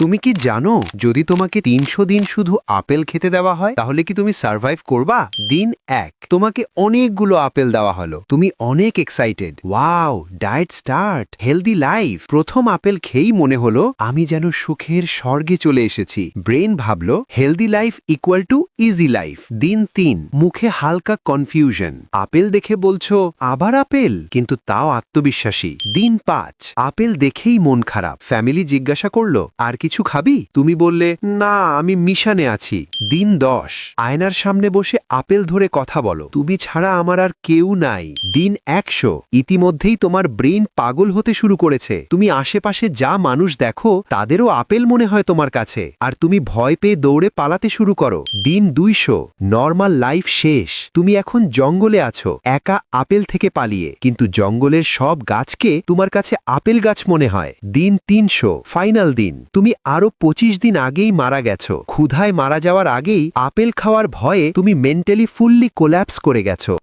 তুমি কি জানো যদি তোমাকে ৩০০ দিন শুধু আপেল খেতে দেওয়া হয় তাহলে কি তুমি সার্ভাইভ করবা? দিন ১ তোমাকে অনেকগুলো আপেল দেওয়া হলো, তুমি অনেক excited, wow diet start, healthy life. প্রথম আপেল খেয়েই মনে হলো আমি যেন সুখের স্বর্গে চলে এসেছি। ব্রেন ভাবলো healthy life equal to easy life. দিন ৩ মুখে হালকা কনফিউশন, আপেল দেখে বলছো আবার আপেল, কিন্তু তাও আত্মবিশ্বাসী। দিন ৫ আপেল দেখেই মন খারাপ, ফ্যামিলি জিজ্ঞাসা করলো আর কিছু খাবি? তুমি বললে না আমি মিশনে আছি। দিন ১০ আয়নার সামনে বসে আপেল ধরে কথা বলো, তুমি ছাড়া আমার আর কেউ নাই। দিন ১০০ ইতিমধ্যেই তোমার ব্রেন পাগল হতে শুরু করেছে, তুমি আশেপাশে যা মানুষ দেখো তাদেরও আপেল মনে হয় তোমার কাছে, আর তুমি ভয় পেয়ে দৌড়ে পালাতে শুরু করো। দিন ২০০ নর্মাল লাইফ শেষ, তুমি এখন জঙ্গলে আছো, একা আপেল থেকে পালিয়ে, কিন্তু জঙ্গলের সব গাছকে তোমার কাছে আপেল গাছ মনে হয়। দিন ৩০০ ফাইনাল দিন, তুমি আরো ২৫ দিন আগেই মারা গেছো, ক্ষুধায় মারা যাওয়ার আগেই আপেল খাওয়ার ভয়ে তুমি মেন্টালি ফুললি কোল্যাপস করে গেছো।